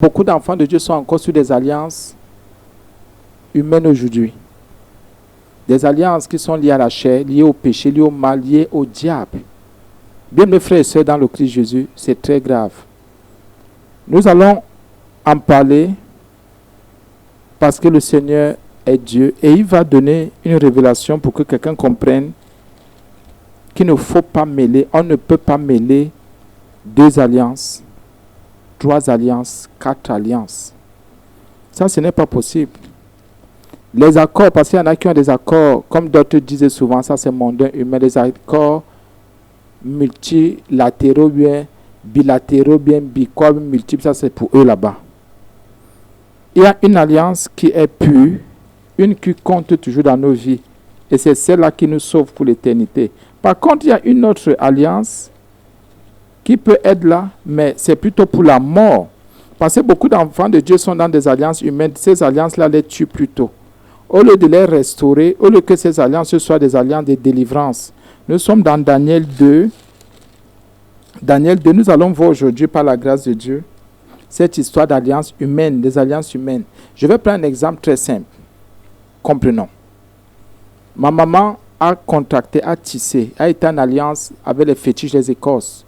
Beaucoup d'enfants de Dieu sont encore sur des alliances humaines aujourd'hui. Des alliances qui sont liées à la chair, liées au péché, liées au mal, liées au diable. Bien, mes frères et sœurs, dans le Christ Jésus, c'est très grave. Nous allons en parler parce que le Seigneur est Dieu et il va donner une révélation pour que quelqu'un comprenne qu'il ne faut pas mêler, on ne peut pas mêler 2 alliances, 3 alliances, 4 alliances. Ça, ce n'est pas possible. Les accords, parce qu'il y en a qui ont des accords, comme d'autres disaient souvent, ça c'est mondain humain, les accords multilatéraux, bien bilatéraux, bien bicorps, multiples, ça c'est pour eux là-bas. Il y a une alliance qui est pure, une qui compte toujours dans nos vies, et c'est celle-là qui nous sauve pour l'éternité. Par contre, il y a une autre alliance qui peut être là, mais c'est plutôt pour la mort. Parce que beaucoup d'enfants de Dieu sont dans des alliances humaines, ces alliances-là les tuent plutôt. Au lieu de les restaurer, au lieu que ces alliances soient des alliances de délivrance. Nous sommes dans Daniel 2. Daniel 2, nous allons voir aujourd'hui, par la grâce de Dieu, cette histoire d'alliance humaine, des alliances humaines. Je vais prendre un exemple très simple. Comprenons. Ma maman a contracté, a tissé, a été en alliance avec les fétiches des Écosses,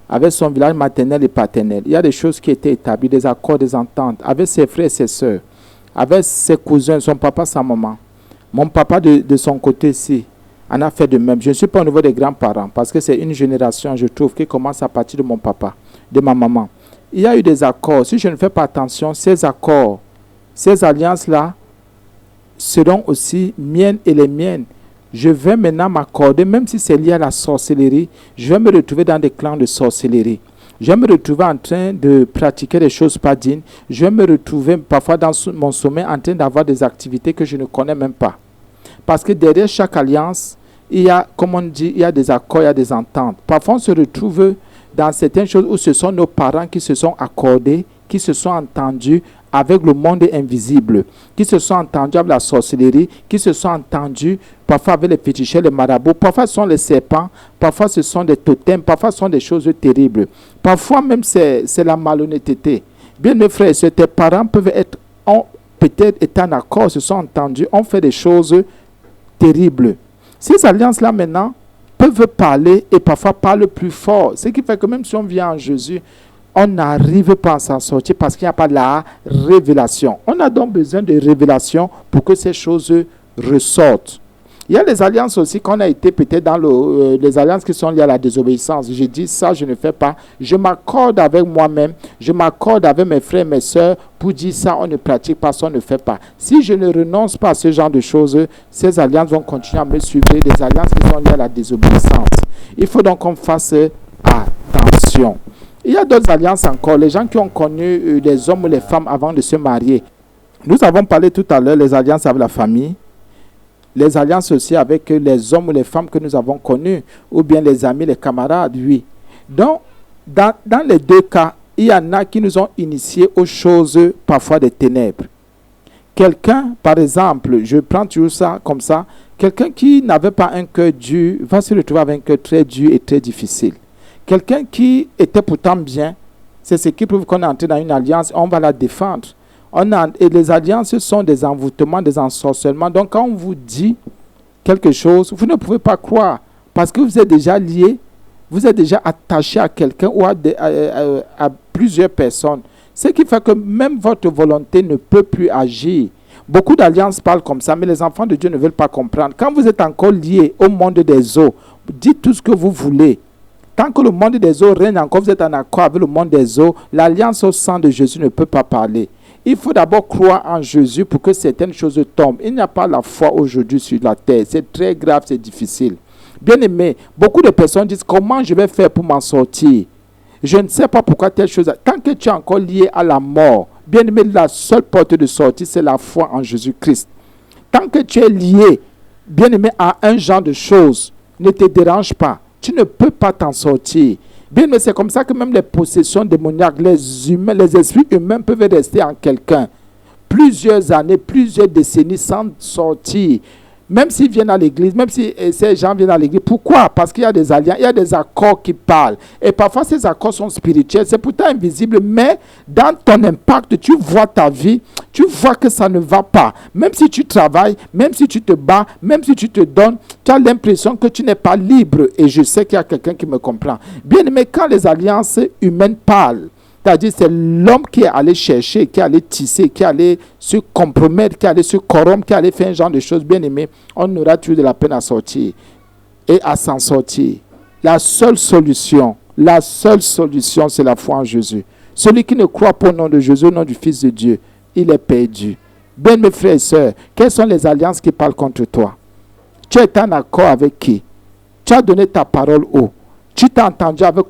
avec son village maternel et paternel. Il y a des choses qui étaient établies, des accords, des ententes, avec ses frères et ses sœurs, avec ses cousins, son papa, sa maman. Mon papa, de son côté ici, en a fait de même. Je ne suis pas au niveau des grands-parents, parce que c'est une génération, je trouve, qui commence à partir de mon papa, de ma maman. Il y a eu des accords. Si je ne fais pas attention, ces accords, ces alliances-là, seront aussi miennes et les miennes. Je vais maintenant m'accorder, même si c'est lié à la sorcellerie, je vais me retrouver dans des clans de sorcellerie. Je vais me retrouver en train de pratiquer des choses pas dignes. Je vais me retrouver parfois dans mon sommeil en train d'avoir des activités que je ne connais même pas. Parce que derrière chaque alliance, il y a, comme on dit, il y a des accords, il y a des ententes. Parfois, on se retrouve dans certaines choses où ce sont nos parents qui se sont accordés, qui se sont entendus avec le monde invisible, qui se sont entendus avec la sorcellerie, qui se sont entendus parfois avec les féticheurs, les marabouts, parfois ce sont les serpents, parfois ce sont des totems, parfois ce sont des choses terribles. Parfois même c'est la malhonnêteté. Bien mes frères et sœurs, tes parents peuvent être, peut-être été en accord, se sont entendus, ont fait des choses terribles. Ces alliances-là maintenant peuvent parler et parfois parlent plus fort. Ce qui fait que même si on vient en Jésus, on n'arrive pas à s'en sortir parce qu'il n'y a pas la révélation. On a donc besoin de révélation pour que ces choses ressortent. Il y a les alliances aussi qu'on a été peut-être dans les alliances qui sont liées à la désobéissance. Je dis ça, je ne fais pas. Je m'accorde avec moi-même, je m'accorde avec mes frères et mes sœurs pour dire ça, on ne pratique pas, ça, on ne fait pas. Si je ne renonce pas à ce genre de choses, ces alliances vont continuer à me suivre, des alliances qui sont liées à la désobéissance. Il faut donc qu'on fasse attention. Il y a d'autres alliances encore. Les gens qui ont connu les hommes ou les femmes avant de se marier. Nous avons parlé tout à l'heure des alliances avec la famille, les alliances aussi avec les hommes ou les femmes que nous avons connus, ou bien les amis, les camarades, oui. Donc, dans les 2 cas, il y en a qui nous ont initiés aux choses parfois des ténèbres. Quelqu'un, par exemple, je prends toujours ça comme ça, quelqu'un qui n'avait pas un cœur dur va se retrouver avec un cœur très dur et très difficile. Quelqu'un qui était pourtant bien, c'est ce qui prouve qu'on est entré dans une alliance, on va la défendre. Et les alliances sont des envoûtements, des ensorcellements. Donc quand on vous dit quelque chose, vous ne pouvez pas croire parce que vous êtes déjà lié, vous êtes déjà attaché à quelqu'un ou à plusieurs personnes. Ce qui fait que même votre volonté ne peut plus agir. Beaucoup d'alliances parlent comme ça, mais les enfants de Dieu ne veulent pas comprendre. Quand vous êtes encore lié au monde des eaux, dites tout ce que vous voulez. Tant que le monde des eaux règne encore, vous êtes en accord avec le monde des eaux, l'alliance au sang de Jésus ne peut pas parler. Il faut d'abord croire en Jésus pour que certaines choses tombent. Il n'y a pas la foi aujourd'hui sur la terre. C'est très grave, c'est difficile. Bien aimé, beaucoup de personnes disent comment je vais faire pour m'en sortir. Je ne sais pas pourquoi telle chose. Tant que tu es encore lié à la mort, bien aimé, la seule porte de sortie, c'est la foi en Jésus-Christ. Tant que tu es lié, bien aimé, à un genre de choses, ne te dérange pas. Tu ne peux pas t'en sortir. Bien, mais c'est comme ça que même les possessions démoniaques, les esprits humains peuvent rester en quelqu'un plusieurs années, plusieurs décennies sans sortir. Même s'ils viennent à l'église, même si ces gens viennent à l'église, pourquoi? Parce qu'il y a des alliances, il y a des accords qui parlent. Et parfois, ces accords sont spirituels, c'est pourtant invisible, mais dans ton impact, tu vois ta vie, tu vois que ça ne va pas. Même si tu travailles, même si tu te bats, même si tu te donnes, tu as l'impression que tu n'es pas libre. Et je sais qu'il y a quelqu'un qui me comprend. Bien aimé, quand les alliances humaines parlent, c'est-à-dire c'est l'homme qui est allé chercher, qui est allé tisser, qui est allé se compromettre, qui est allé se corrompre, qui est allé faire un genre de choses, bien aimé, on aura toujours de la peine à sortir et à s'en sortir. La seule solution, c'est la foi en Jésus. Celui qui ne croit pas au nom de Jésus, au nom du Fils de Dieu, il est perdu. Bien mes frères et sœurs, quelles sont les alliances qui parlent contre toi? Tu es en accord avec qui? Tu as donné ta parole où? Tu t'es entendu avec